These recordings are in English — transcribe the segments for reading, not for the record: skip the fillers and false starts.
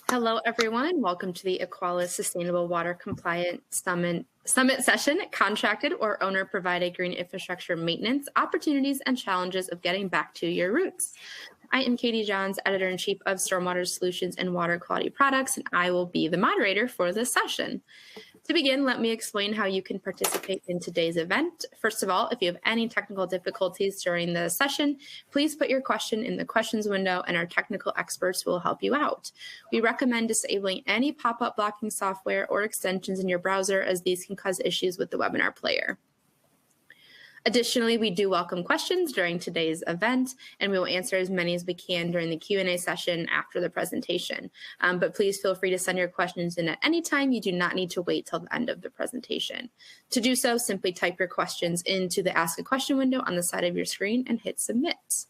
Hello, everyone. Welcome to the AQUALIS Sustainable Water Compliant Summit session, contracted or owner-provided green infrastructure maintenance, opportunities and challenges of getting back to your roots. I am Katie Johns, Editor-in-Chief of Stormwater Solutions and Water Quality Products, and I will be the moderator for this session. To begin, let me explain how you can participate in today's event. First of all, if you have any technical difficulties during the session, please put your question in the questions window and our technical experts will help you out. We recommend disabling any pop-up blocking software or extensions in your browser, as these can cause issues with the webinar player. Additionally, we do welcome questions during today's event, and we will answer as many as we can during the Q&A session after the presentation. But please feel free to send your questions in at any time. You do not need to wait till the end of the presentation. To do so, simply type your questions into the Ask a Question window on the side of your screen and hit Submit.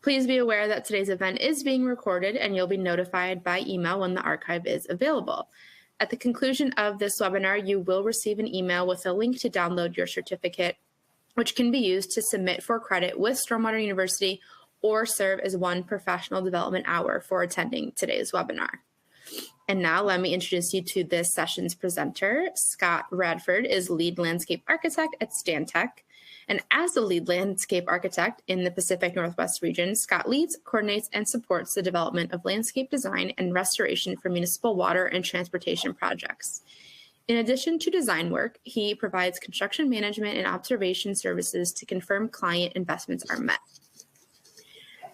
Please be aware that today's event is being recorded, and you'll be notified by email when the archive is available. At the conclusion of this webinar, you will receive an email with a link to download your certificate, which can be used to submit for credit with Stormwater University or serve as one professional development hour for attending today's webinar. And now let me introduce you to this session's presenter. Scott Radford is lead landscape architect at Stantec. And as the lead landscape architect in the Pacific Northwest region, Scott leads, coordinates, and supports the development of landscape design and restoration for municipal water and transportation projects. In addition to design work, he provides construction management and observation services to confirm client investments are met.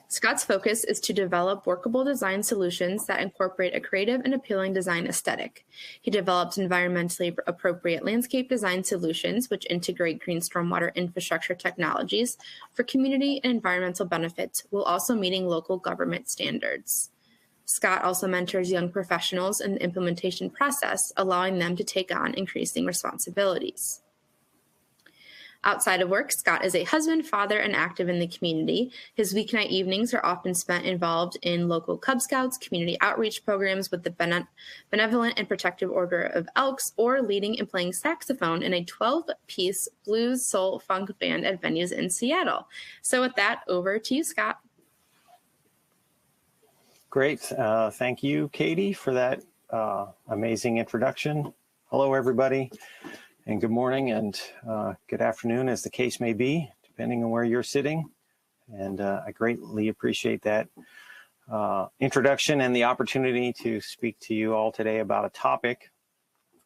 Scott's focus is to develop workable design solutions that incorporate a creative and appealing design aesthetic. He develops environmentally appropriate landscape design solutions which integrate green stormwater infrastructure technologies for community and environmental benefits, while also meeting local government standards. Scott also mentors young professionals in the implementation process, allowing them to take on increasing responsibilities. Outside of work, Scott is a husband, father, and active in the community. His weeknight evenings are often spent involved in local Cub Scouts, community outreach programs with the Benevolent and Protective Order of Elks, or leading and playing saxophone in a 12-piece blues, soul, funk band at venues in Seattle. So with that, over to you, Scott. Great. Thank you, Katie, for that amazing introduction. Hello, everybody, and good morning and good afternoon, as the case may be, depending on where you're sitting. And I greatly appreciate that introduction and the opportunity to speak to you all today about a topic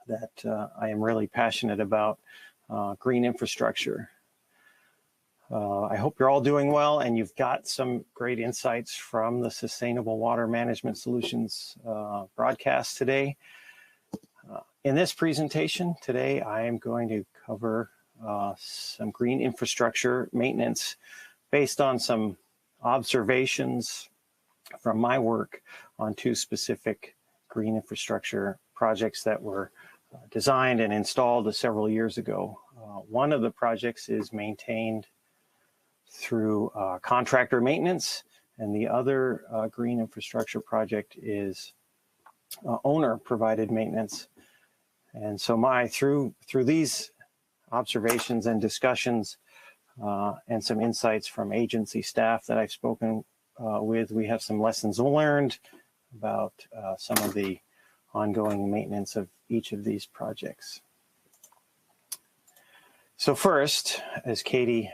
that I am really passionate about, green infrastructure. I hope you're all doing well and you've got some great insights from the Sustainable Water Management Solutions broadcast today. In this presentation today, I am going to cover some green infrastructure maintenance based on some observations from my work on two specific green infrastructure projects that were designed and installed several years ago. One of the projects is maintained through contractor maintenance, and the other green infrastructure project is owner-provided maintenance. And so through these observations and discussions and some insights from agency staff that I've spoken with, we have some lessons learned about some of the ongoing maintenance of each of these projects. So first, as Katie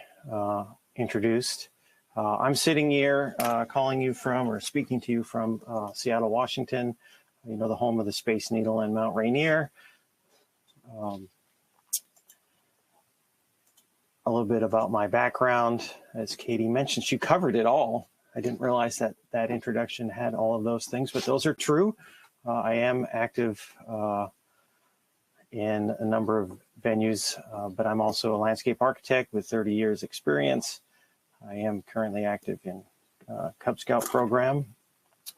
introduced, I'm sitting here calling you from, or speaking to you from Seattle, Washington, you know, the home of the Space Needle and Mount Rainier. A little bit about my background. As Katie mentioned, she covered it all. I didn't realize that that introduction had all of those things, but those are true. I am active in a number of venues, but I'm also a landscape architect with 30 years experience. I am currently active in Cub Scout program,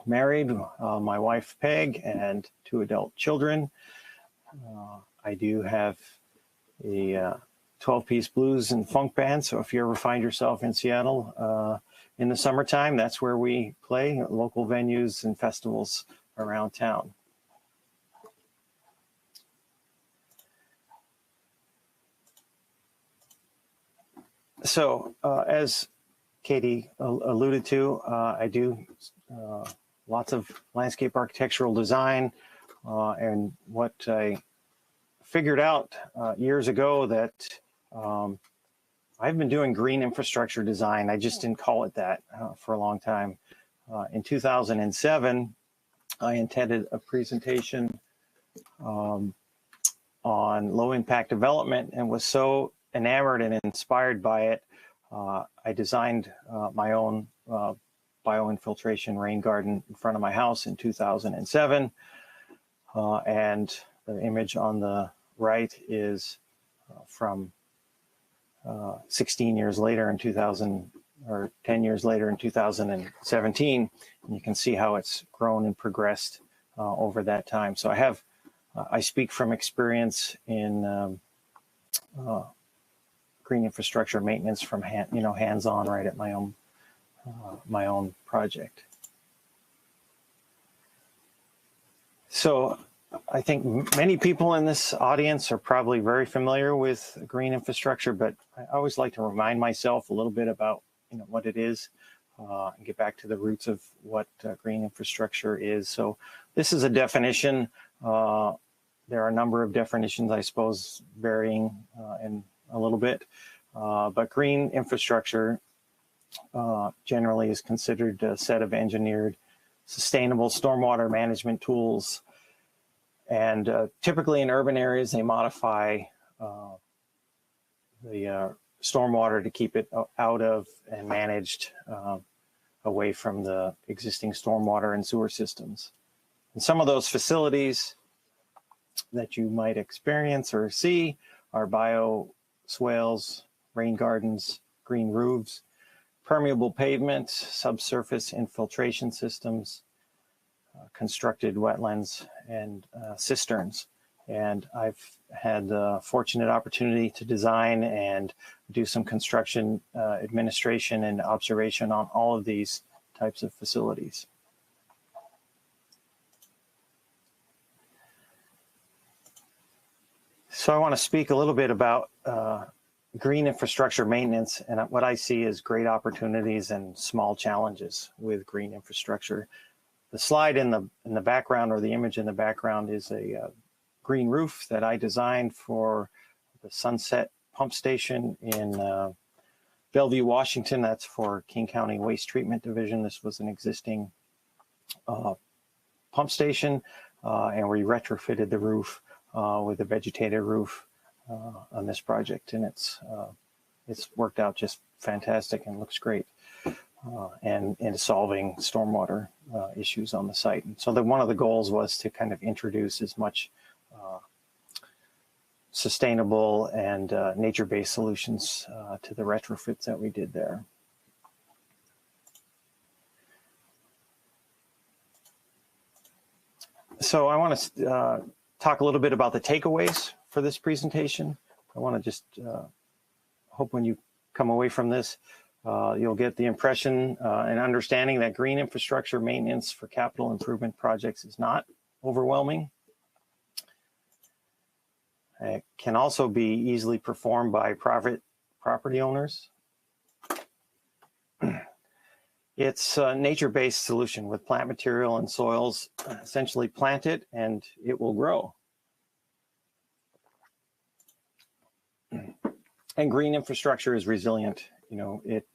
married, my wife Peg, and 2 adult children. I do have a 12-piece blues and funk band, so if you ever find yourself in Seattle in the summertime, that's where we play, at local venues and festivals around town. So as Katie alluded to, I do lots of landscape architectural design. And what I figured out years ago that I've been doing green infrastructure design. I just didn't call it that for a long time. In 2007, I attended a presentation on low impact development and was so enamored and inspired by it. I designed my own bioinfiltration rain garden in front of my house in 2007. And the image on the right is from 16 years later in 2000, or 10 years later in 2017. And you can see how it's grown and progressed over that time. So I speak from experience in green infrastructure maintenance from hands-on right at my own project. So I think many people in this audience are probably very familiar with green infrastructure, but I always like to remind myself a little bit about what it is and get back to the roots of what green infrastructure is. So this is a definition. There are a number of definitions, I suppose, varying in a little bit, but green infrastructure generally is considered a set of engineered, sustainable stormwater management tools. And typically in urban areas, they modify the stormwater to keep it out of and managed away from the existing stormwater and sewer systems. And some of those facilities that you might experience or see are bioswales, rain gardens, green roofs, permeable pavement, subsurface infiltration systems, constructed wetlands, and cisterns. And I've had the fortunate opportunity to design and do some construction administration and observation on all of these types of facilities. So I want to speak a little bit about green infrastructure maintenance and what I see as great opportunities and small challenges with green infrastructure. The slide in the background, or the image in the background, is a green roof that I designed for the Sunset Pump Station in Bellevue, Washington. That's for King County Waste Treatment Division. This was an existing pump station, and we retrofitted the roof with a vegetated roof on this project, and it's worked out just fantastic and looks great, and solving stormwater issues on the site. And so one of the goals was to kind of introduce as much sustainable and nature-based solutions to the retrofits that we did there. So I want to talk a little bit about the takeaways for this presentation. I want to just hope when you come away from this, you'll get the impression and understanding that green infrastructure maintenance for capital improvement projects is not overwhelming. It can also be easily performed by private property owners. It's a nature-based solution with plant material and soils. Essentially plant it and it will grow. And green infrastructure is resilient. It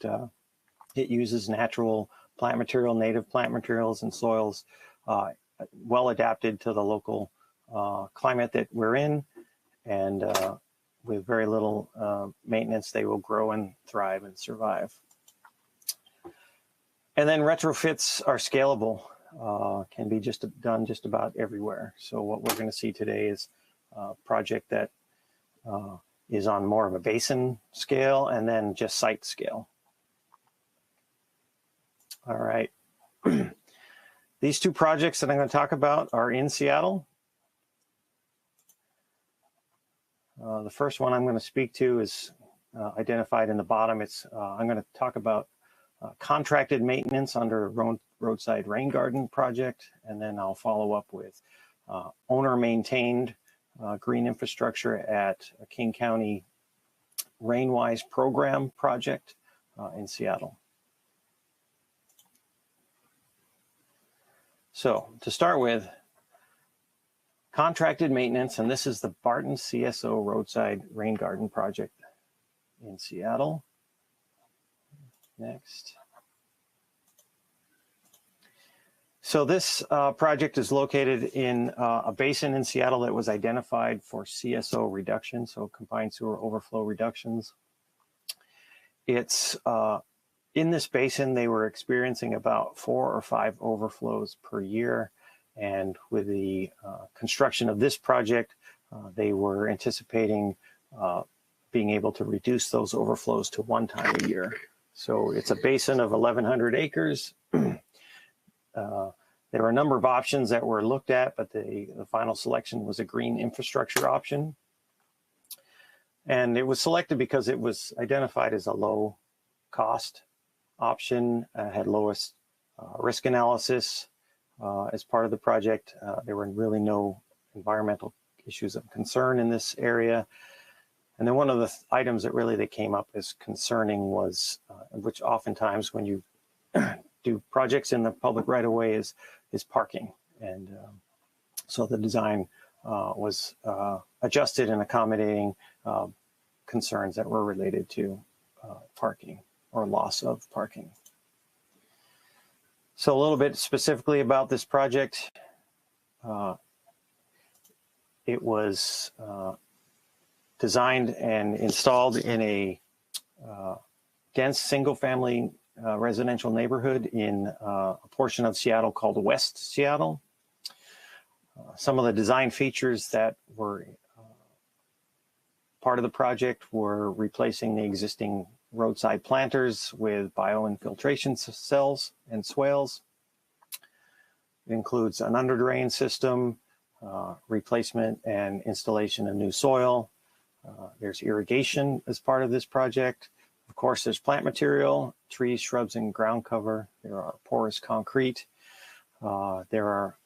uses natural plant material, native plant materials and soils, well adapted to the local climate that we're in. And with very little maintenance, they will grow and thrive and survive. And then retrofits are scalable, can be done just about everywhere. So what we're going to see today is a project that is on more of a basin scale and then just site scale. All right. These two projects that I'm going to talk about are in Seattle. The first one I'm going to speak to is identified in the bottom. I'm going to talk about contracted maintenance under Roadside Rain Garden project, and then I'll follow up with owner-maintained green infrastructure at a King County RainWise program project in Seattle. So to start with, contracted maintenance, and this is the Barton CSO Roadside Rain Garden project in Seattle. Next. So this project is located in a basin in Seattle that was identified for CSO reduction, so combined sewer overflow reductions. It's in this basin, they were experiencing about 4 or 5 overflows per year. And with the construction of this project, they were anticipating being able to reduce those overflows to 1 time a year. So it's a basin of 1,100 acres. There were a number of options that were looked at, but the final selection was a green infrastructure option. And it was selected because it was identified as a low cost option, had lowest risk analysis as part of the project. There were really no environmental issues of concern in this area. And then one of the items that really they came up as concerning was, which oftentimes when you do projects in the public right of way is parking. And so the design was adjusted and accommodating concerns that were related to parking or loss of parking. So a little bit specifically about this project. It was designed and installed in a dense single-family residential neighborhood in a portion of Seattle called West Seattle. Some of the design features that were part of the project were replacing the existing roadside planters with bioinfiltration cells and swales. It includes an underdrain system, replacement and installation of new soil. There's irrigation as part of this project. Of course, there's plant material, trees, shrubs, and ground cover. There are porous concrete. There are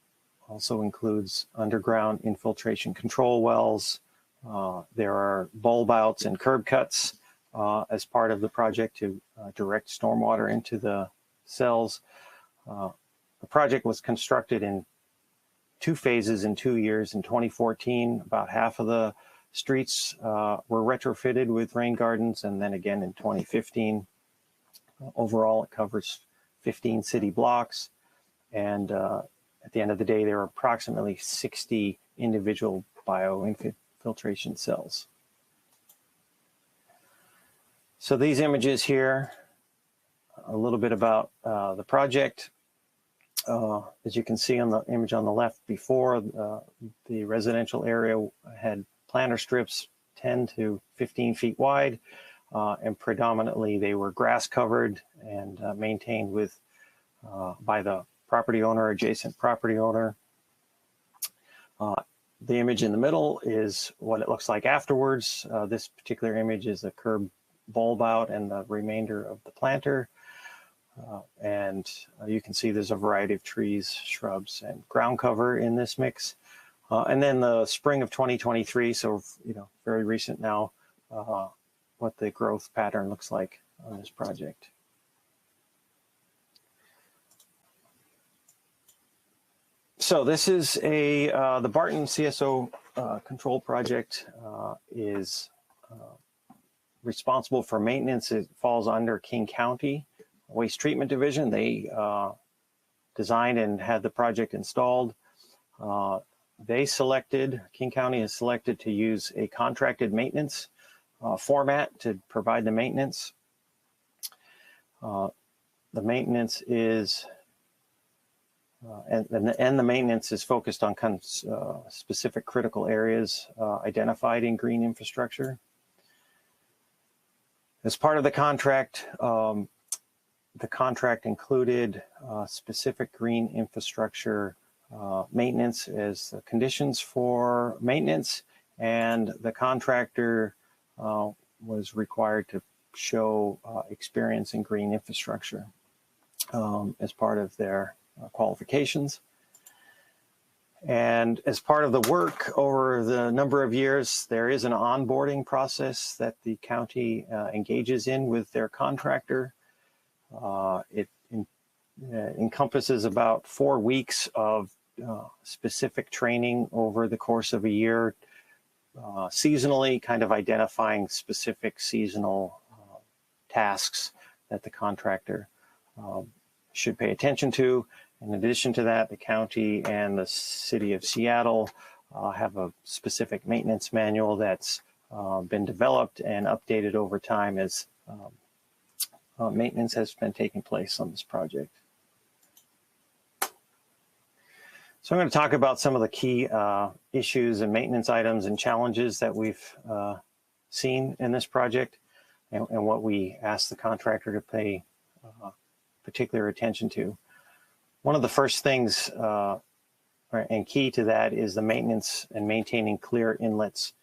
also includes underground infiltration control wells. There are bulb outs and curb cuts as part of the project to direct stormwater into the cells. The project was constructed in 2 phases in 2 years. In 2014, about half of the streets were retrofitted with rain gardens, and then again in 2015. Overall, it covers 15 city blocks, and at the end of the day, there are approximately 60 individual bioinfiltration cells. So these images here, a little bit about the project. As you can see on the image on the left before, the residential area had planter strips 10 to 15 feet wide, and predominantly they were grass covered and maintained with by the property owner, adjacent property owner. The image in the middle is what it looks like afterwards. This particular image is a curb bulb out and the remainder of the planter. And you can see there's a variety of trees, shrubs, and ground cover in this mix. And then the spring of 2023, so very recent now, what the growth pattern looks like on this project. So this is the Barton CSO control project is responsible for maintenance. It falls under King County Waste Treatment Division. They designed and had the project installed. King County has selected to use a contracted maintenance format to provide the maintenance. The maintenance is, and the maintenance is focused on kind of specific critical areas identified in green infrastructure. As part of the contract included specific green infrastructure maintenance as the conditions for maintenance, and the contractor was required to show experience in green infrastructure as part of their qualifications. And as part of the work over the number of years, there is an onboarding process that the county engages in with their contractor. It encompasses about 4 weeks of specific training over the course of a year, seasonally, kind of identifying specific seasonal tasks that the contractor should pay attention to. In addition to that, the county and the city of Seattle have a specific maintenance manual that's been developed and updated over time as maintenance has been taking place on this project. So I'm going to talk about some of the key issues and maintenance items and challenges that we've seen in this project, and what we asked the contractor to pay particular attention to. One of the first things and key to that is the maintenance and maintaining clear inlets.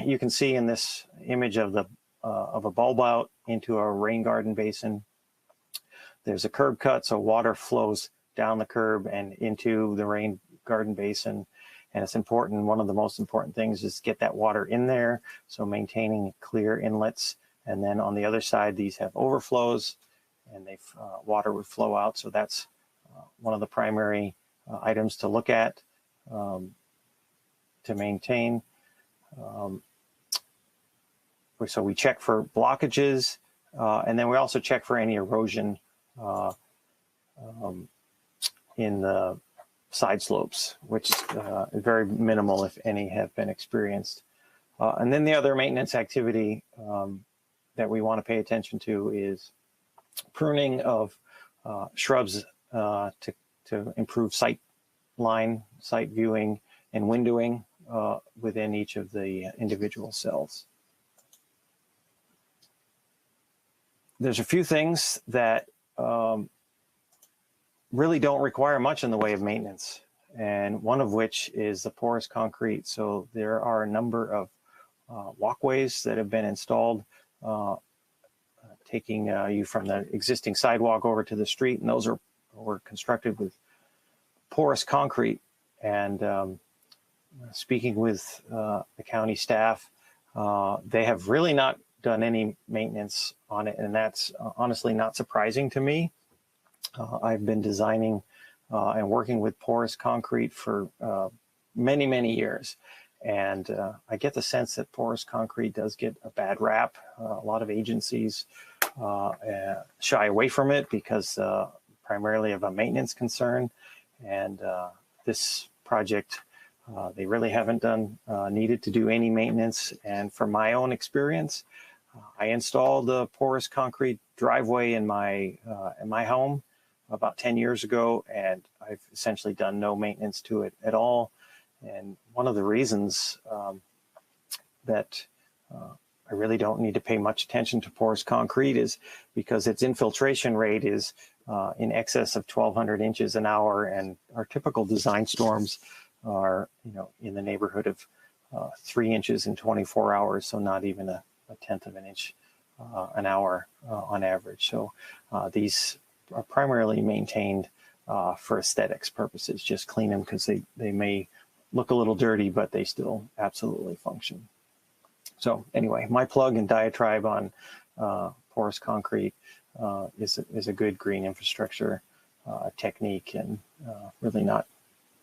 You can see in this image of a bulb out into a rain garden basin. There's a curb cut, so water flows down the curb and into the rain garden basin. And it's important, one of the most important things is to get that water in there. So maintaining clear inlets. And then on the other side, these have overflows and water would flow out. So that's one of the primary items to look at to maintain. So we check for blockages, and then we also check for any erosion in the side slopes, which is very minimal, if any, have been experienced. And then the other maintenance activity that we want to pay attention to is pruning of shrubs to improve sight viewing, and windowing within each of the individual cells. There's a few things that really don't require much in the way of maintenance, and one of which is the porous concrete. So there are a number of walkways that have been installed, taking you from the existing sidewalk over to the street, and those were constructed with porous concrete. And speaking with the county staff, they have really not done any maintenance on it, and that's honestly not surprising to me. I've been designing and working with porous concrete for many, many years, and I get the sense that porous concrete does get a bad rap. A lot of agencies shy away from it because primarily of a maintenance concern, and this project, they really haven't needed to do any maintenance. And from my own experience, I installed a porous concrete driveway in my home about 10 years ago, and I've essentially done no maintenance to it at all. And one of the reasons that I really don't need to pay much attention to porous concrete is because its infiltration rate is in excess of 1,200 inches an hour, and our typical design storms are, in the neighborhood of 3 inches in 24 hours, so not even a tenth of an inch an hour on average. So these are primarily maintained for aesthetics purposes. Just clean them because they may look a little dirty, but they still absolutely function. So anyway, my plug and diatribe on porous concrete is a good green infrastructure technique, and really not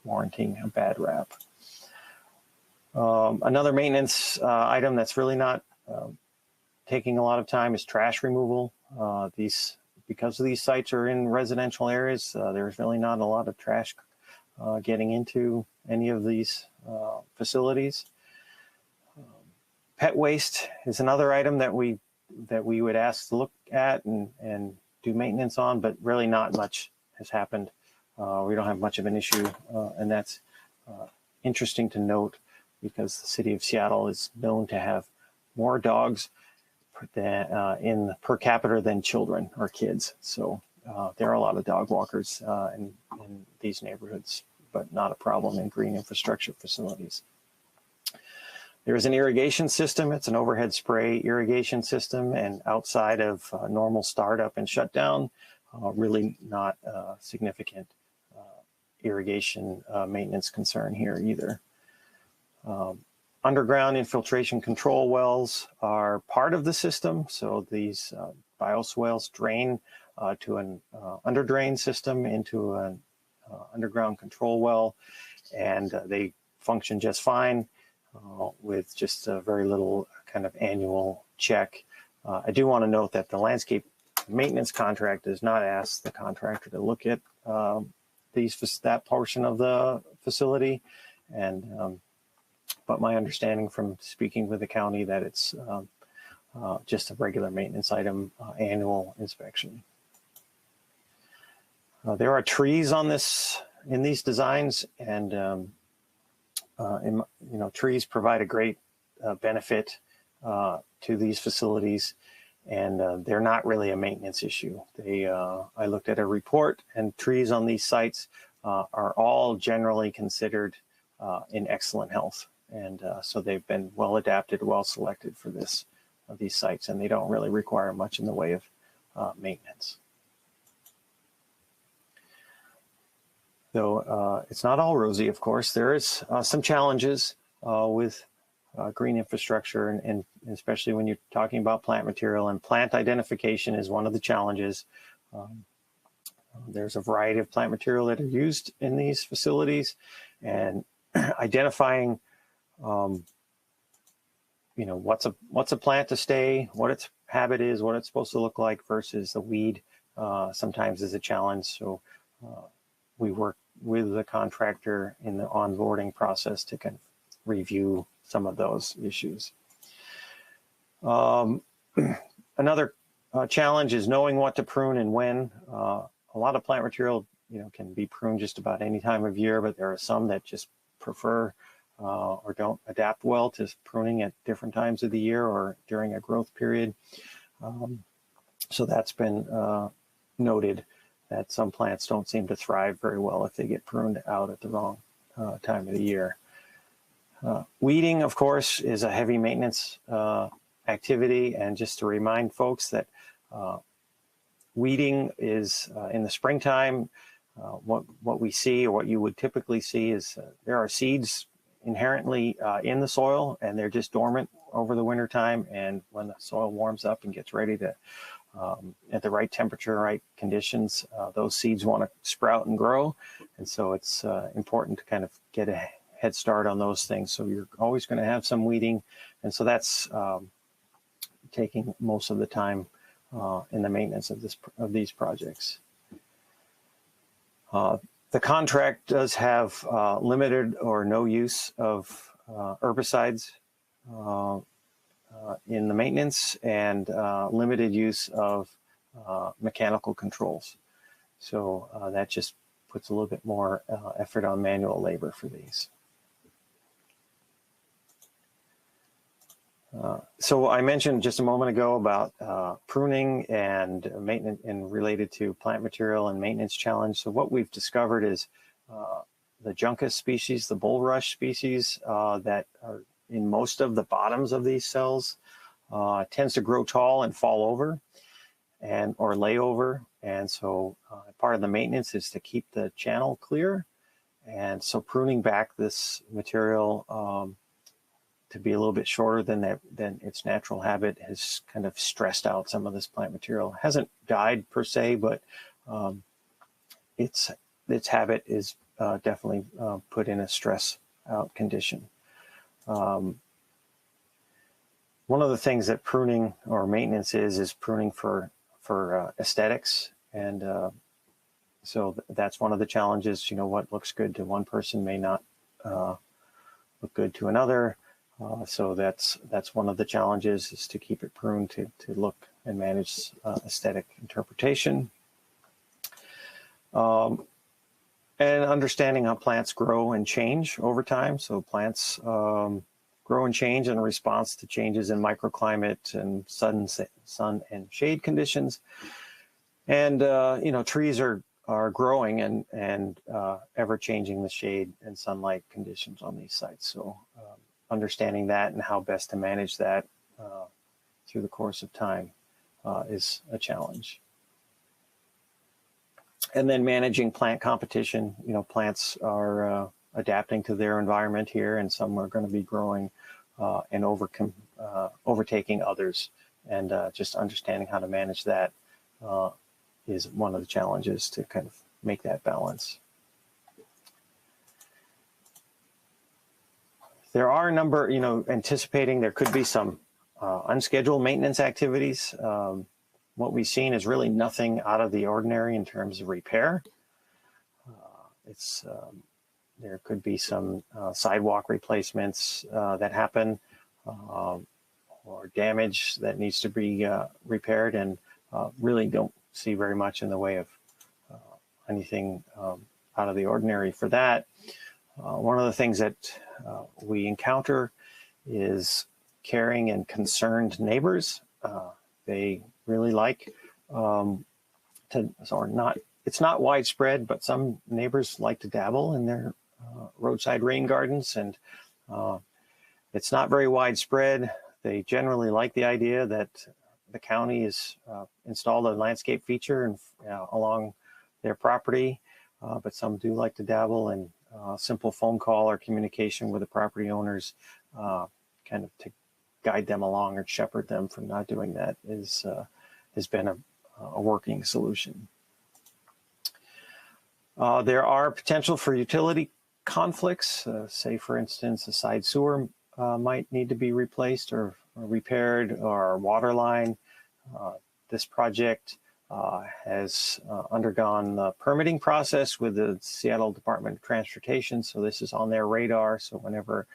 warranting a bad rap. Another maintenance item that's really not taking a lot of time is trash removal. Because these sites are in residential areas, there's really not a lot of trash getting into any of these facilities. Pet waste is another item that we would ask to look at and do maintenance on, but really not much has happened. We don't have much of an issue, and that's interesting to note because the city of Seattle is known to have more dogs in per capita than children or kids. So there are a lot of dog walkers in these neighborhoods, but not a problem in green infrastructure facilities. There is an irrigation system. It's an overhead spray irrigation system, and outside of normal startup and shutdown, really not a significant irrigation maintenance concern here either. Underground infiltration control wells are part of the system. So these bioswales drain to an under drain system into an underground control well, and they function just fine with just a very little kind of annual check. I do want to note that the landscape maintenance contract does not ask the contractor to look at that portion of the facility, and but my understanding from speaking with the county that it's just a regular maintenance item, annual inspection. There are trees on in these designs, and trees provide a great benefit to these facilities, and they're not really a maintenance issue. I looked at a report, and trees on these sites are all generally considered in excellent health, and so they've been well adapted, well selected for these sites, and they don't really require much in the way of maintenance. Though it's not all rosy, of course. There is some challenges with green infrastructure, and especially when you're talking about plant material, and plant identification is one of the challenges. There's a variety of plant material that are used in these facilities, and identifying what's a plant to stay, what its habit is, what it's supposed to look like versus the weed sometimes is a challenge. So we work with the contractor in the onboarding process to kind of review some of those issues. Another challenge is knowing what to prune and when. A lot of plant material, can be pruned just about any time of year, but there are some that just prefer or don't adapt well to pruning at different times of the year or during a growth period. So that's been noted, that some plants don't seem to thrive very well if they get pruned out at the wrong time of the year. Weeding, of course, is a heavy maintenance activity, and just to remind folks that weeding is in the springtime. What we see, or what you would typically see, is there are seeds inherently in the soil, and they're just dormant over the winter time, and when the soil warms up and gets ready to at the right temperature, right conditions, those seeds want to sprout and grow. And so it's important to kind of get a head start on those things. So you're always going to have some weeding. And so that's taking most of the time in the maintenance of these projects. The contract does have limited or no use of herbicides in the maintenance, and limited use of mechanical controls. So that just puts a little bit more effort on manual labor for these. So I mentioned just a moment ago about pruning and maintenance, and related to plant material and maintenance challenge. So what we've discovered is the juncus species, the bulrush species that are in most of the bottoms of these cells tends to grow tall and fall over or lay over. And so part of the maintenance is to keep the channel clear. And so pruning back this material to be a little bit shorter than its natural habit has kind of stressed out some of this plant material. It hasn't died per se, but its habit is definitely put in a stress out condition. One of the things that pruning or maintenance is pruning for aesthetics, and so that's one of the challenges. What looks good to one person may not look good to another. So that's one of the challenges, is to keep it pruned to look and manage aesthetic interpretation. And understanding how plants grow and change over time. So plants grow and change in response to changes in microclimate and sun and shade conditions. And trees are growing and ever changing the shade and sunlight conditions on these sites. So understanding that and how best to manage that through the course of time is a challenge. And then managing plant competition. Plants are adapting to their environment here, and some are going to be growing and overtaking others, and just understanding how to manage that is one of the challenges to kind of make that balance. There are a number, anticipating there could be some unscheduled maintenance activities. What we've seen is really nothing out of the ordinary in terms of repair. There could be some sidewalk replacements that happen, or damage that needs to be repaired, and really don't see very much in the way of anything out of the ordinary for that. One of the things that we encounter is caring and concerned neighbors. They really like it's not widespread, but some neighbors like to dabble in their roadside rain gardens, and it's not very widespread. They generally like the idea that the county has installed a landscape feature along their property, but some do like to dabble, and simple phone call or communication with the property owners kind of to guide them along or shepherd them from not doing that has been a working solution. There are potential for utility conflicts. Say, for instance, a side sewer might need to be replaced or repaired, or a water line. This project has undergone the permitting process with the Seattle Department of Transportation, so this is on their radar. So whenever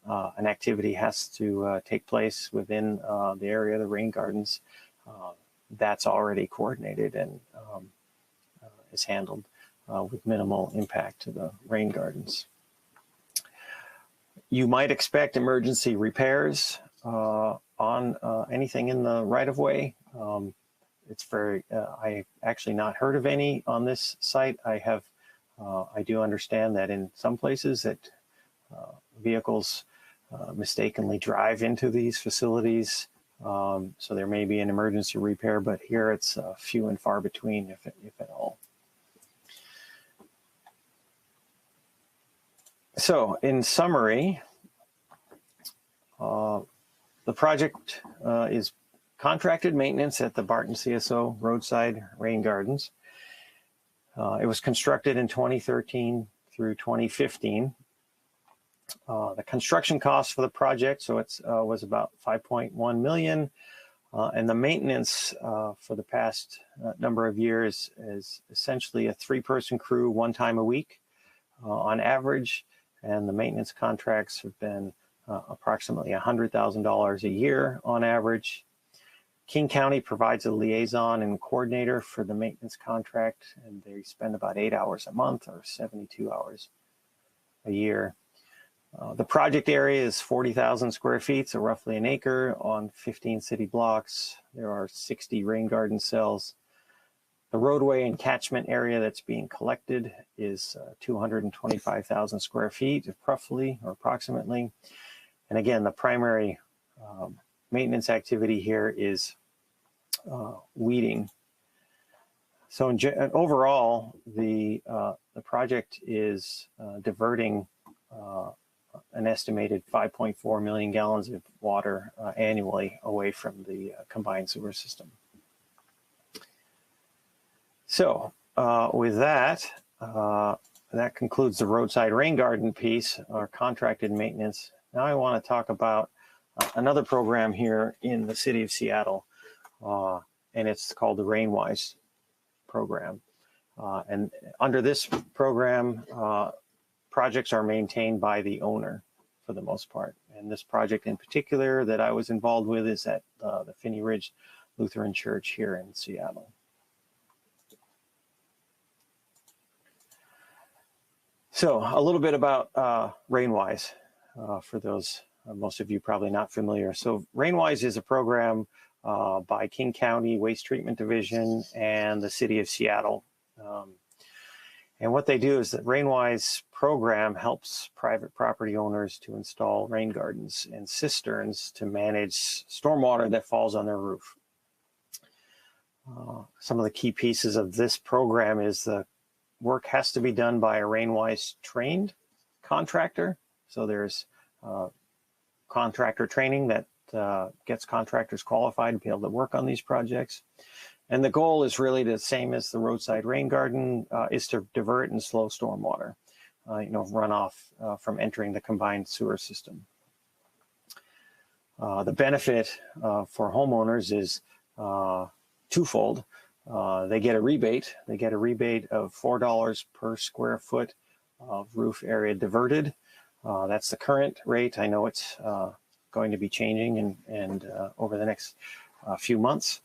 an activity has to take place within the area of the rain gardens, that's already coordinated and is handled with minimal impact to the rain gardens. You might expect emergency repairs on anything in the right-of-way. I actually not heard of any on this site. I do understand that in some places that vehicles mistakenly drive into these facilities, so there may be an emergency repair, but here it's few and far between, if at all. So, in summary, the project is contracted maintenance at the Barton CSO Roadside Raingardens. It was constructed in 2013 through 2015. The construction cost for the project, so it was about $5.1 million, and the maintenance for the past number of years is essentially a 3-person crew 1 time a week on average, and the maintenance contracts have been approximately $100,000 a year on average. King County provides a liaison and coordinator for the maintenance contract, and they spend about 8 hours a month or 72 hours a year. The project area is 40,000 square feet, so roughly an acre on 15 city blocks. There are 60 rain garden cells. The roadway and catchment area that's being collected is 225,000 square feet, roughly or approximately. And again, the primary maintenance activity here is weeding. So overall, the project is diverting an estimated 5.4 million gallons of water annually away from the combined sewer system. So with that, that concludes the roadside rain garden piece, our contracted maintenance. Now I want to talk about another program here in the city of Seattle, and it's called the RainWise program. And under this program, projects are maintained by the owner for the most part. And this project in particular that I was involved with is at the Phinney Lutheran Church here in Seattle. So a little bit about RainWise for those, most of you probably not familiar. So RainWise is a program by King County Waste Treatment Division and the City of Seattle. And what they do is that RainWise program helps private property owners to install rain gardens and cisterns to manage stormwater that falls on their roof. Some of the key pieces of this program is the work has to be done by a RainWise trained contractor. So there's contractor training that gets contractors qualified to be able to work on these projects. And the goal is really the same as the roadside rain garden, is to divert and slow stormwater, runoff from entering the combined sewer system. The benefit for homeowners is twofold. They get a rebate. They get a rebate of $4 per square foot of roof area diverted. That's the current rate. I know it's going to be changing and over the next few months.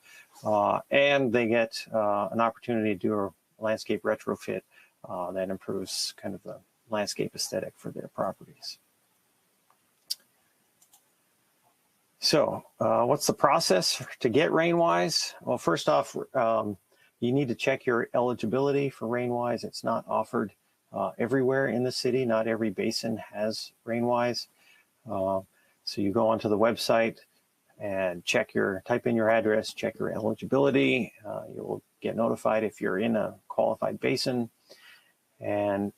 And they get an opportunity to do a landscape retrofit that improves kind of the landscape aesthetic for their properties. So what's the process to get RainWise? Well, first off, you need to check your eligibility for RainWise. It's not offered everywhere in the city. Not every basin has RainWise. So you go onto the website and type in your address, check your eligibility. You will get notified if you're in a qualified basin. And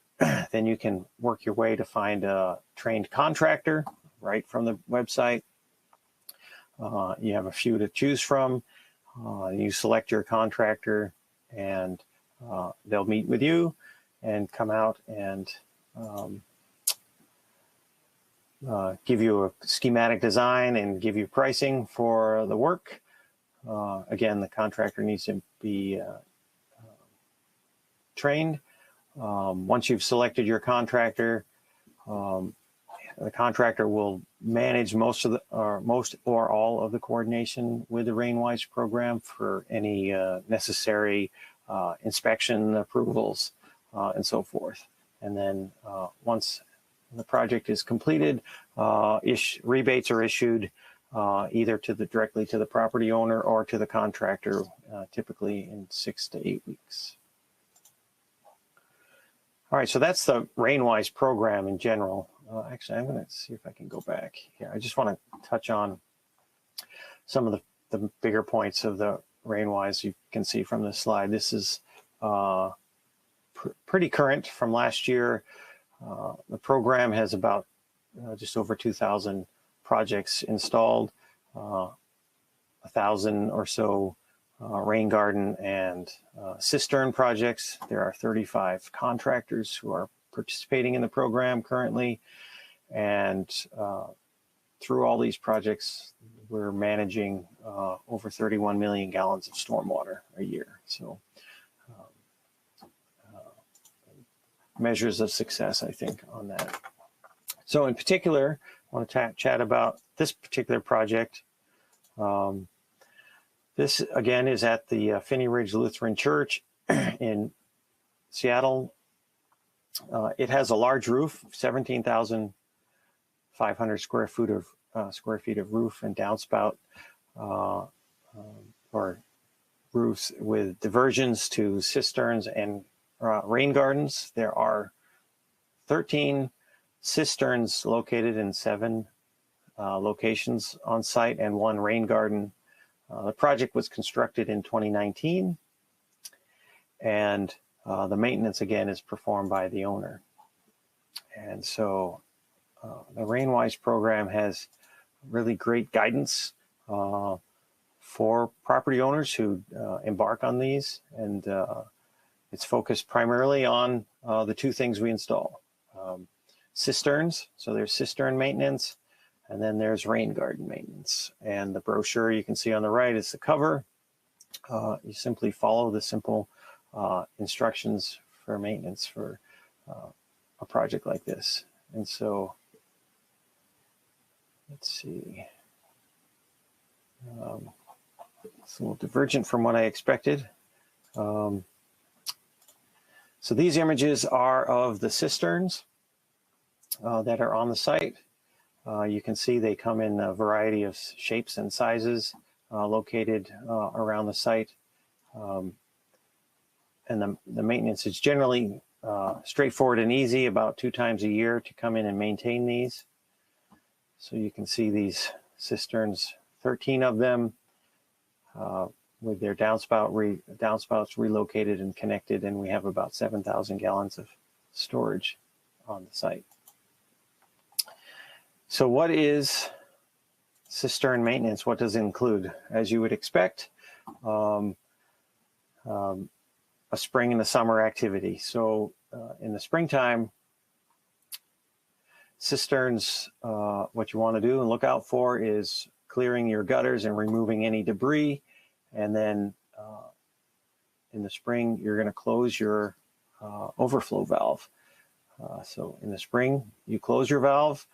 then you can work your way to find a trained contractor right from the website. You have a few to choose from. You select your contractor and they'll meet with you and come out and give you a schematic design and give you pricing for the work. Again, the contractor needs to be trained. Once you've selected your contractor, the contractor will manage most or all of the coordination with the RainWise program for any necessary inspection approvals and so forth. And then once the project is completed, rebates are issued either directly to the property owner or to the contractor, typically in 6 to 8 weeks. All right, so that's the RainWise program in general. Actually, I'm going to see if I can go back here. I just want to touch on some of the bigger points of the RainWise. You can see from the slide, this is pretty current from last year. The program has about just over 2,000 projects installed, 1,000 or so rain garden and cistern projects. There are 35 contractors who are participating in the program currently. And through all these projects, we're managing over 31 million gallons of stormwater a year. So measures of success, I think, on that. So in particular, I want to chat about this particular project. This, again, is at the Phinney Ridge Lutheran Church in Seattle. It has a large roof, 17,500 square feet of roof and downspout, or roofs with diversions to cisterns and rain gardens. There are 13 cisterns located in 7 locations on site and 1 rain garden. The project was constructed in 2019, and the maintenance, again, is performed by the owner. And so the RainWise program has really great guidance for property owners who embark on these. And it's focused primarily on the 2 things we install. Cisterns, so there's cistern maintenance, and then there's rain garden maintenance. And the brochure you can see on the right is the cover. You simply follow the simple instructions for maintenance for a project like this. And so, let's see. It's a little divergent from what I expected. So these images are of the cisterns that are on the site. You can see they come in a variety of shapes and sizes located around the site. And the maintenance is generally straightforward and easy, about 2 times a year to come in and maintain these. So you can see these cisterns, 13 of them, with their downspouts relocated and connected, and we have about 7,000 gallons of storage on the site. So what is cistern maintenance, what does it include? As you would expect, a spring and a summer activity. So in the springtime, cisterns, what you want to do and look out for is clearing your gutters and removing any debris. And then in the spring, you're going to close your overflow valve. So in the spring, you close your valve.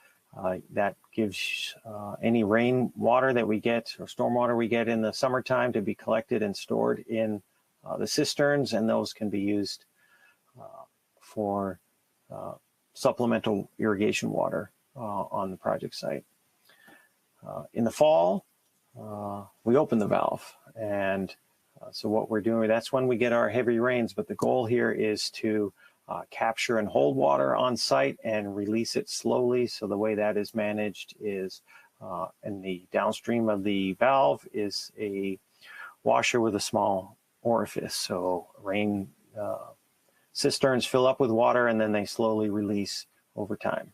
That gives any rain water that we get or stormwater we get in the summertime to be collected and stored in the cisterns, and those can be used for supplemental irrigation water on the project site. In the fall, we open the valve, and so what we're doing, that's when we get our heavy rains, but the goal here is to capture and hold water on site and release it slowly. So the way that is managed is in the downstream of the valve is a washer with a small orifice. So rain cisterns fill up with water and then they slowly release over time.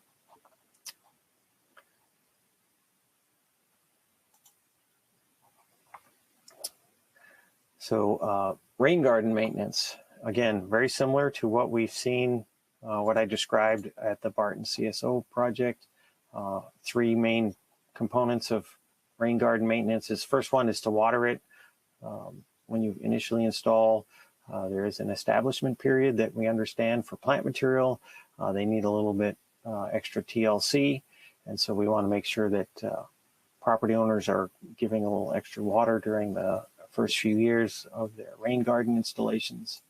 So rain garden maintenance. Again, very similar to what we've seen, what I described at the Barton CSO project. Three main components of rain garden maintenance. First one is to water it. When you initially install, there is an establishment period that we understand for plant material. They need a little bit extra TLC, and so we want to make sure that property owners are giving a little extra water during the first few years of their rain garden installations.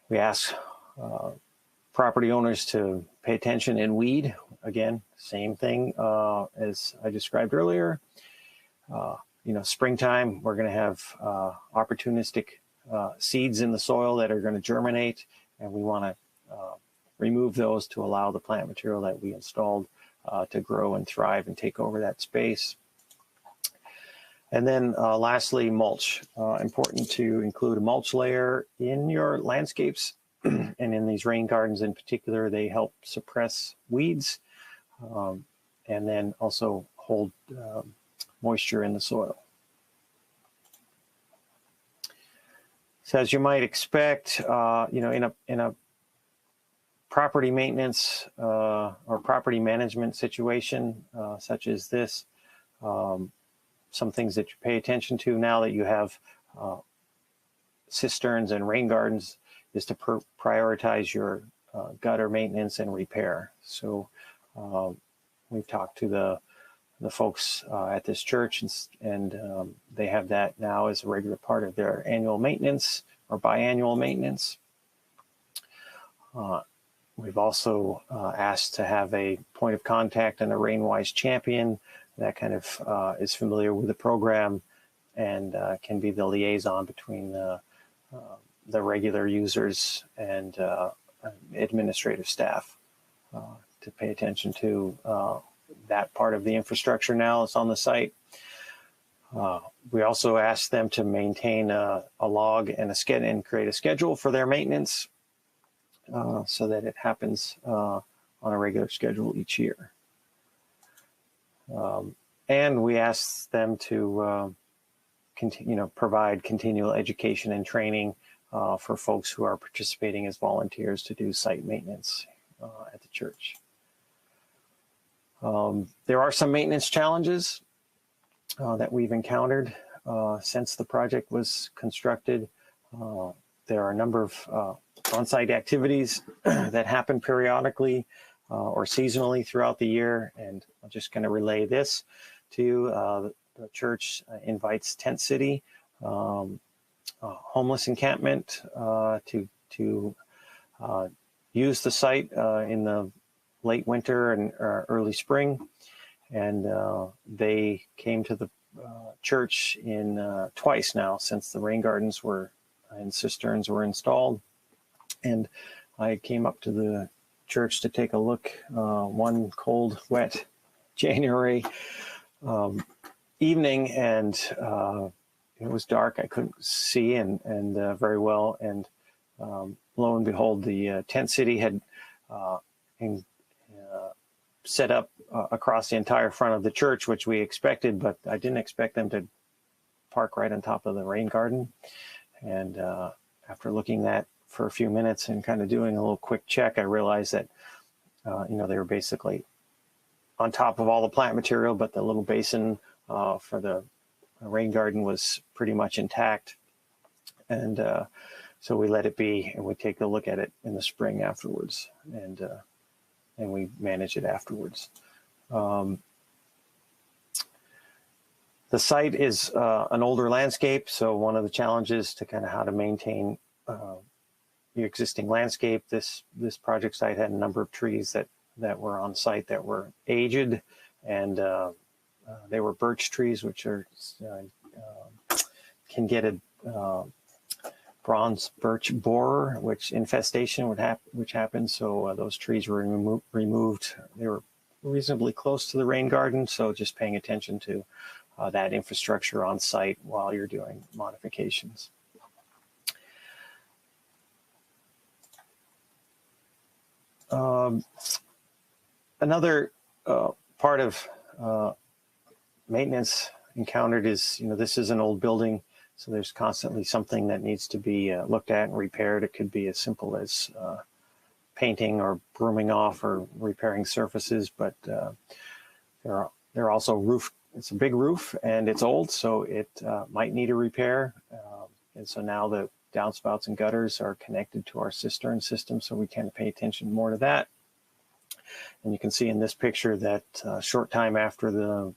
We ask property owners to pay attention and weed. Again, same thing as I described earlier. Springtime, we're going to have opportunistic seeds in the soil that are going to germinate, and we want to remove those to allow the plant material that we installed to grow and thrive and take over that space. And then lastly, mulch. Important to include a mulch layer in your landscapes, and in these rain gardens in particular, they help suppress weeds and then also hold moisture in the soil. So as you might expect, in a property maintenance or property management situation such as this, some things that you pay attention to now that you have cisterns and rain gardens is to prioritize your gutter maintenance and repair. So we've talked to the folks at this church, and they have that now as a regular part of their annual maintenance or biannual maintenance. We've also asked to have a point of contact and a RainWise champion that kind of is familiar with the program and can be the liaison between the regular users and administrative staff to pay attention to that part of the infrastructure now that's on the site. We also asked them to maintain a log and and create a schedule for their maintenance so that it happens on a regular schedule each year. And we asked them to provide continual education and training for folks who are participating as volunteers to do site maintenance at the church. There are some maintenance challenges that we've encountered since the project was constructed. There are a number of on-site activities that happen periodically or seasonally throughout the year, and I'm just going to relay this to you. The church invites Tent City, homeless encampment, to use the site in the late winter and early spring, and they came to the church in twice now since the rain gardens were and cisterns were installed. And I came up to the church to take a look one cold, wet January evening, and it was dark. I couldn't see and very well. And lo and behold, the Tent City had set up across the entire front of the church, which we expected, but I didn't expect them to park right on top of the rain garden. And after looking at for a few minutes and kind of doing a little quick check, I realized that they were basically on top of all the plant material, but the little basin for the rain garden was pretty much intact. And so we let it be, and we take a look at it in the spring afterwards, and we manage it afterwards. The site is an older landscape, so one of the challenges to kind of how to maintain the existing landscape, this project site had a number of trees that were on site that were aged, and they were birch trees, which are can get a bronze birch borer, which infestation which happened. So those trees were removed. They were reasonably close to the rain garden, so just paying attention to that infrastructure on site while you're doing modifications. Another part of maintenance encountered is, this is an old building, so there's constantly something that needs to be looked at and repaired. It could be as simple as painting or brooming off or repairing surfaces, but there are also roof. It's a big roof and it's old, so it might need a repair. And so now the downspouts and gutters are connected to our cistern system, so we can pay attention more to that. And you can see in this picture that short time after the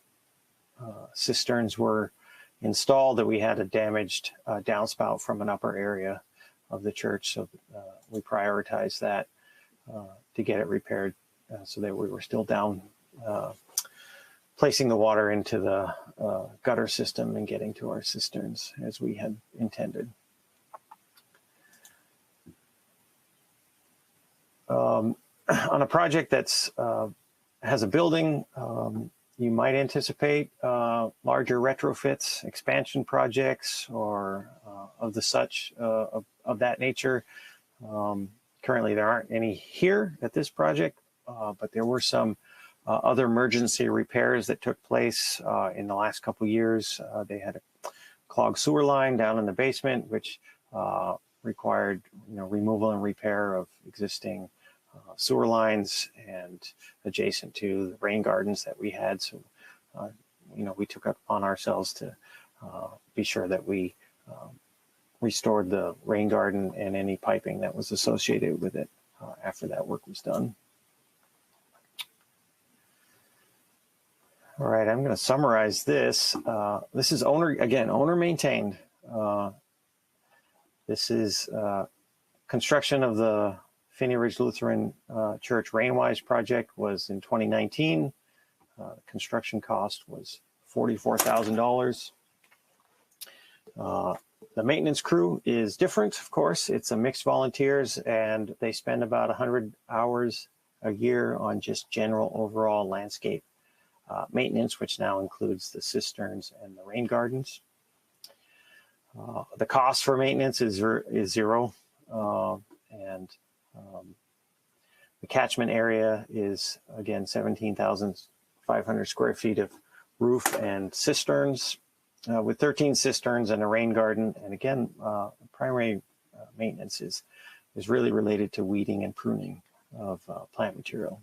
cisterns were installed, that we had a damaged downspout from an upper area of the church. So we prioritized that to get it repaired so that we were still down placing the water into the gutter system and getting to our cisterns as we had intended. On a project that's has a building, you might anticipate larger retrofits, expansion projects, or of that nature. Currently, there aren't any here at this project, but there were some other emergency repairs that took place in the last couple of years. They had a clogged sewer line down in the basement, which required removal and repair of existing sewer lines and adjacent to the rain gardens that we had. So, we took it upon ourselves to be sure that we restored the rain garden and any piping that was associated with it after that work was done. All right, I'm going to summarize this. This is owner maintained. This is construction of the Phinney Ridge Lutheran Church RainWise project was in 2019. Construction cost was $44,000. The maintenance crew is different, of course. It's a mixed volunteers, and they spend about 100 hours a year on just general overall landscape maintenance, which now includes the cisterns and the rain gardens. The cost for maintenance is zero, and the catchment area is, again, 17,500 square feet of roof and cisterns, with 13 cisterns and a rain garden. And again, primary maintenance is really related to weeding and pruning of plant material.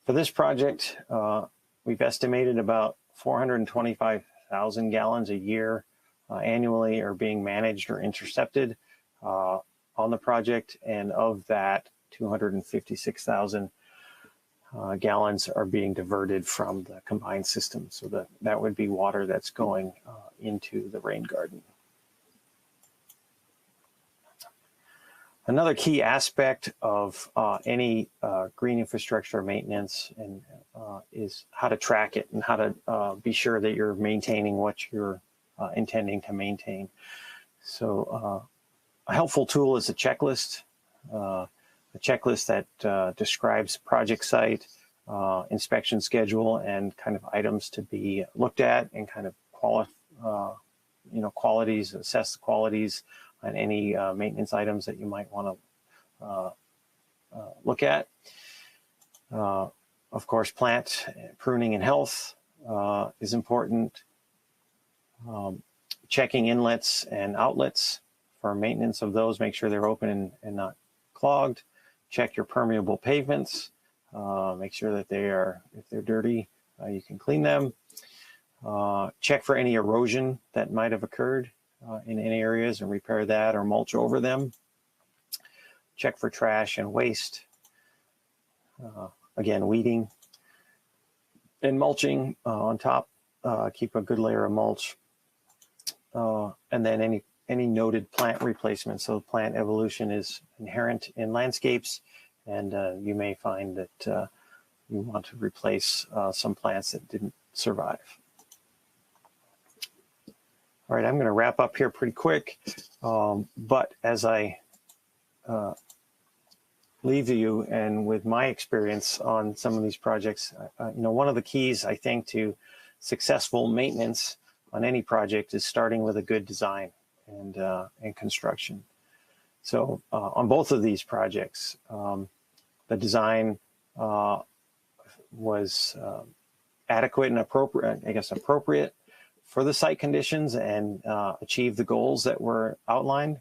For this project, we've estimated about 425,000 gallons a year annually are being managed or intercepted on the project, and of that, 256,000 gallons are being diverted from the combined system. So that would be water that's going into the rain garden. Another key aspect of any green infrastructure maintenance is how to track it and how to be sure that you're maintaining what you're intending to maintain. So a helpful tool is a checklist that describes project site, inspection schedule, and kind of items to be looked at, and kind of qualities, assess the qualities on any maintenance items that you might want to look at. Of course, plant pruning and health is important. Checking inlets and outlets for maintenance of those, make sure they're open and not clogged. Check your permeable pavements, make sure that if they're dirty, you can clean them. Check for any erosion that might have occurred in any areas and repair that or mulch over them. Check for trash and waste. Again, weeding and mulching on top. Keep a good layer of mulch. And then any noted plant replacement. So plant evolution is inherent in landscapes, and you may find that you want to replace some plants that didn't survive. All right, I'm going to wrap up here pretty quick, but as I leave you and with my experience on some of these projects, one of the keys, I think, to successful maintenance on any project is starting with a good design and construction. So on both of these projects, the design was adequate and appropriate for the site conditions and achieve the goals that were outlined.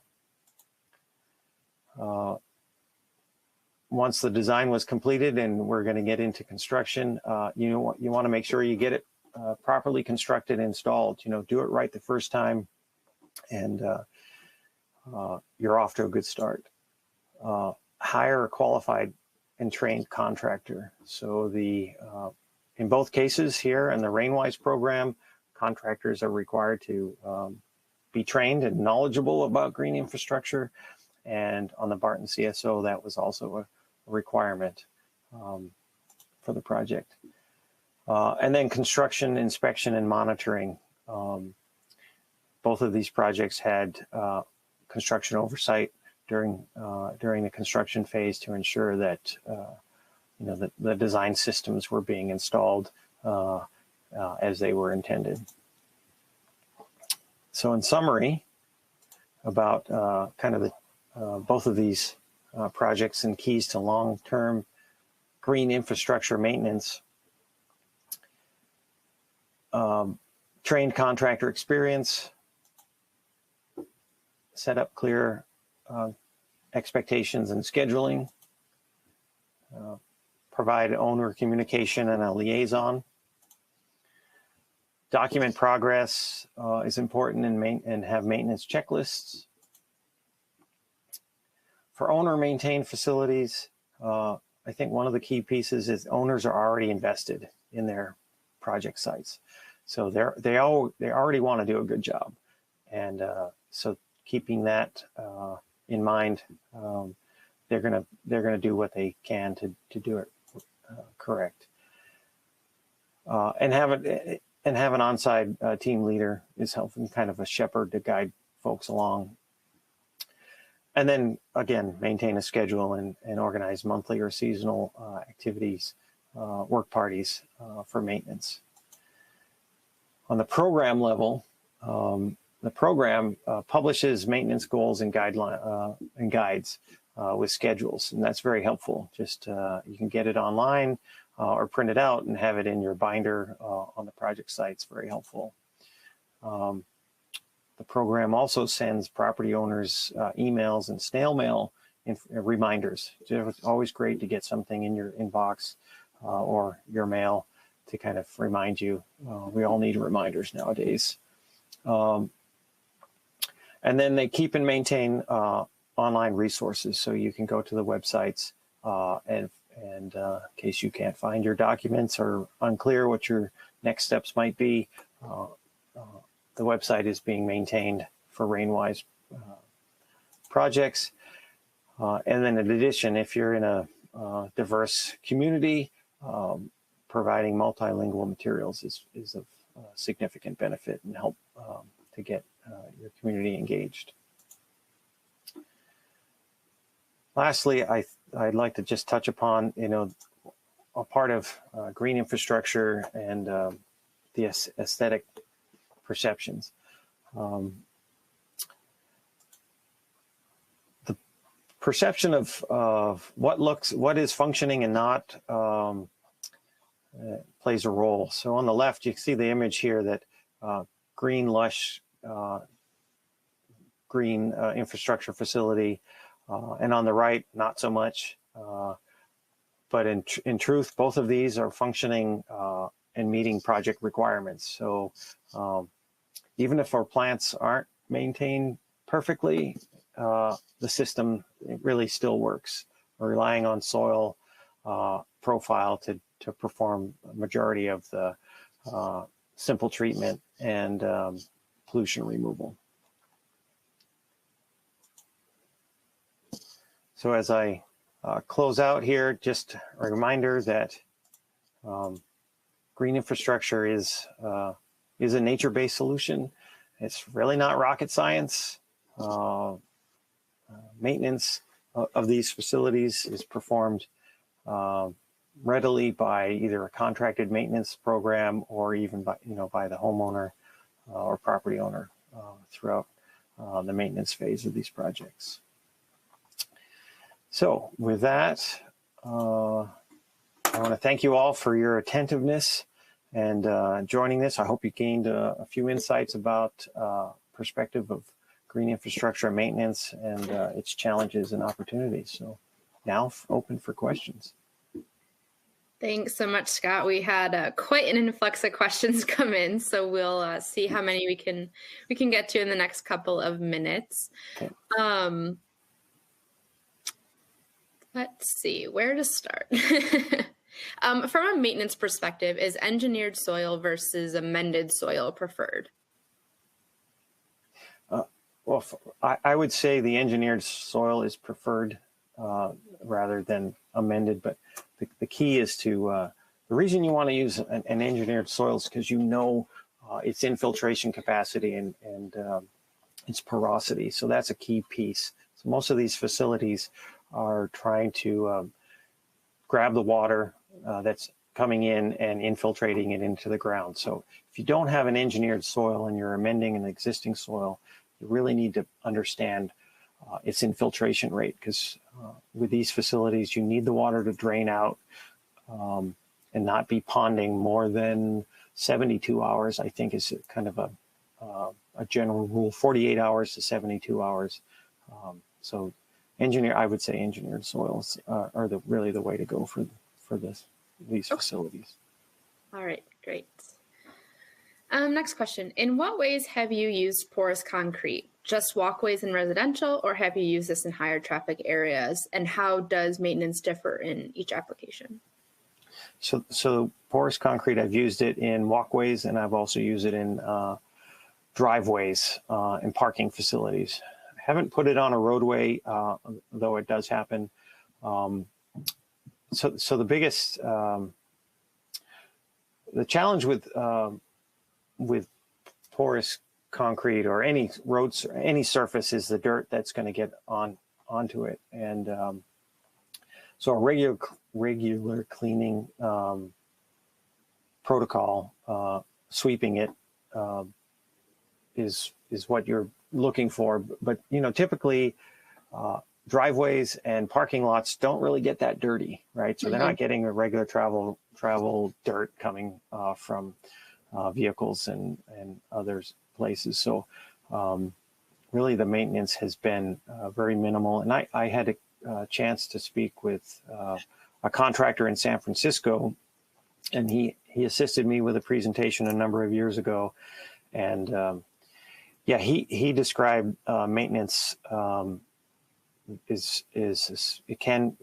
Once the design was completed and we're going to get into construction, you want to make sure you get it properly constructed and installed. Do it right the first time, and you're off to a good start. Hire a qualified and trained contractor. So in both cases here in the RainWise program, contractors are required to be trained and knowledgeable about green infrastructure. And on the Barton CSO, that was also a requirement for the project. And then construction, inspection, and monitoring. Both of these projects had construction oversight during the construction phase to ensure that the design systems were being installed as they were intended. So in summary, about kind of both of these projects and keys to long-term green infrastructure maintenance. Trained contractor experience, set up clear expectations and scheduling, provide owner communication and a liaison. Document progress is important and have maintenance checklists. For owner-maintained facilities, I think one of the key pieces is owners are already invested in their project sites. So they already want to do a good job, and so keeping that in mind, they're gonna do what they can to do it correct. And have an on-site team leader is helping, kind of a shepherd to guide folks along. And then again, maintain a schedule and organize monthly or seasonal activities, work parties for maintenance. On the program level, the program publishes maintenance goals and guides with schedules, and that's very helpful. Just you can get it online or print it out and have it in your binder on the project site. It's very helpful. The program also sends property owners emails and snail mail reminders. It's always great to get something in your inbox or your mail to kind of remind you. We all need reminders nowadays. And then they keep and maintain online resources, so you can go to the websites and in case you can't find your documents or unclear what your next steps might be, the website is being maintained for RainWise projects. And then in addition, if you're in a diverse community, providing multilingual materials is of significant benefit and help to get your community engaged. Lastly, I'd like to just touch upon, a part of green infrastructure and the aesthetic perceptions. The perception of what is functioning and not plays a role. So on the left, you can see the image here that green, lush, green infrastructure facility, and on the right, not so much. But in truth, both of these are functioning and meeting project requirements. So even if our plants aren't maintained perfectly, the system, it really still works. We're relying on soil profile to perform a majority of the simple treatment and pollution removal. So as I close out here, just a reminder that green infrastructure is a nature-based solution. It's really not rocket science. Maintenance of these facilities is performed readily by either a contracted maintenance program or even by the homeowner or property owner throughout the maintenance phase of these projects. So with that, I want to thank you all for your attentiveness and joining this. I hope you gained a few insights about perspective of green infrastructure maintenance and its challenges and opportunities. So now open for questions. Thanks so much, Scott. We had quite an influx of questions come in, so we'll see how many we can get to in the next couple of minutes. Okay. Let's see where to start. From a maintenance perspective, is engineered soil versus amended soil preferred? Well, I would say the engineered soil is preferred rather than amended, but the key is to, the reason you want to use an engineered soil is because its infiltration capacity and its porosity. So that's a key piece. So most of these facilities are trying to grab the water that's coming in and infiltrating it into the ground. So if you don't have an engineered soil and you're amending an existing soil, you really need to understand its infiltration rate, because with these facilities, you need the water to drain out and not be ponding more than 72 hours, I think is kind of a general rule, 48 hours to 72 hours. So I would say engineered soils are really the way to go for these facilities. All right, great. Next question. In what ways have you used porous concrete? Just walkways in residential, or have you used this in higher traffic areas? And how does maintenance differ in each application? So porous concrete, I've used it in walkways, and I've also used it in driveways and parking facilities. I haven't put it on a roadway, though it does happen. So the biggest, the challenge with porous concrete or any roads, any surface, is the dirt that's going to get onto it. And so a regular cleaning protocol, sweeping it is what you're looking for. But typically driveways and parking lots don't really get that dirty, right? So they're not getting a regular travel dirt coming from vehicles and other places. So really the maintenance has been very minimal. And I had a chance to speak with a contractor in San Francisco, and he assisted me with a presentation a number of years ago. And he described maintenance is it can,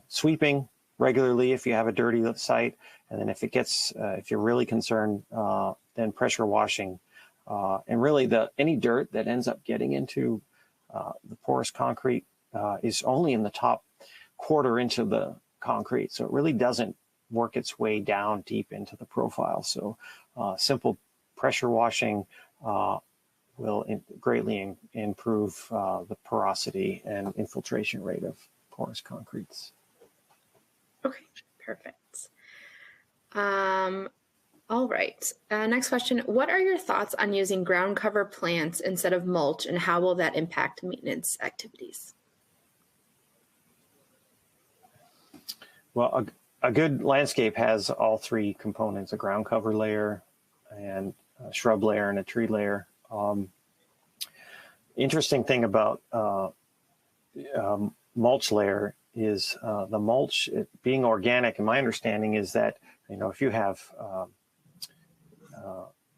sweeping regularly if you have a dirty site, and then if you're really concerned, then pressure washing, and really any dirt that ends up getting into the porous concrete is only in the top quarter inch of the concrete, so it really doesn't work its way down deep into the profile. So simple pressure washing will greatly improve the porosity and infiltration rate of porous concretes. Okay, perfect. All right. Next question. What are your thoughts on using ground cover plants instead of mulch, and how will that impact maintenance activities? Well, a good landscape has all three components: a ground cover layer, and a shrub layer, and a tree layer. Interesting thing about mulch layer is the mulch being organic. And my understanding is that, you know, if you have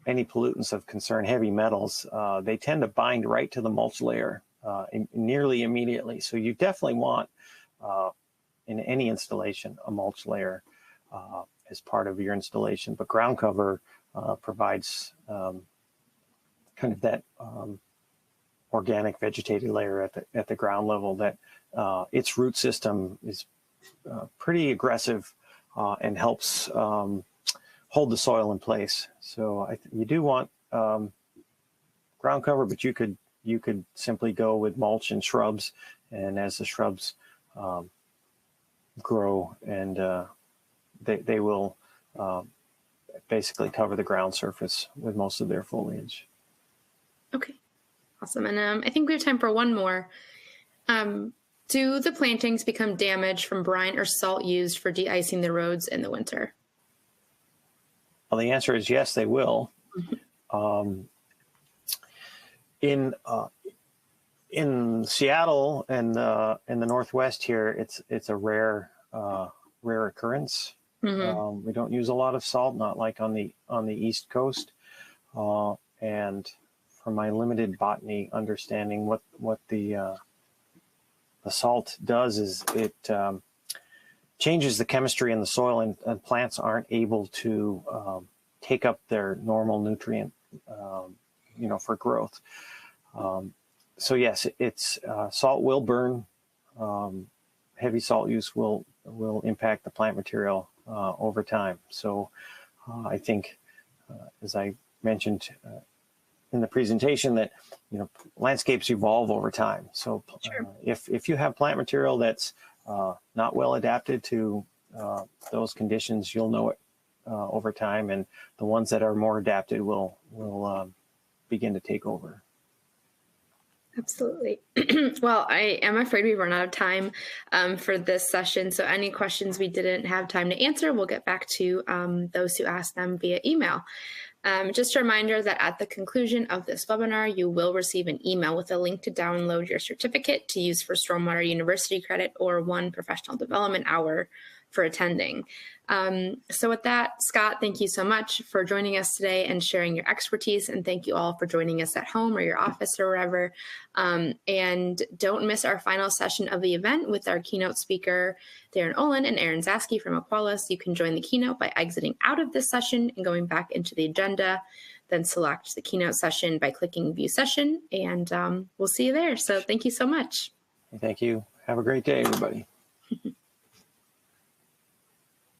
any pollutants of concern, heavy metals, they tend to bind right to the mulch layer nearly immediately. So you definitely want, in any installation, a mulch layer as part of your installation. But ground cover provides kind of that organic vegetated layer at the ground level that its root system is pretty aggressive and helps hold the soil in place. So you do want ground cover, but you could simply go with mulch and shrubs, and as the shrubs grow, and they will basically cover the ground surface with most of their foliage. Okay, awesome. And I think we have time for one more. Do the plantings become damaged from brine or salt used for de-icing the roads in the winter? Well, the answer is yes, they will. In Seattle and in the Northwest here, it's a rare occurrence. We don't use a lot of salt, not like on the East Coast. And from my limited botany understanding, what the salt does is it changes the chemistry in the soil, and plants aren't able to take up their normal nutrient, for growth. So yes, it's salt will burn. Heavy salt use will impact the plant material over time. So I think, as I mentioned in the presentation, that landscapes evolve over time. So if you have plant material that's not well adapted to those conditions, you'll know it over time, and the ones that are more adapted will begin to take over. Absolutely. Well, I am afraid we run out of time for this session. So any questions we didn't have time to answer, we'll get back to those who asked them via email. Just a reminder that at the conclusion of this webinar, you will receive an email with a link to download your certificate to use for Stormwater University credit or 1 professional development hour for attending. So with that, Scott, thank you so much for joining us today and sharing your expertise. And thank you all for joining us at home or your office or wherever. And don't miss our final session of the event with our keynote speaker, Darren Olin and Aaron Zaski from AQUALIS. You can join the keynote by exiting out of this session and going back into the agenda, then select the keynote session by clicking View Session, and we'll see you there. So thank you so much. Thank you. Have a great day, everybody.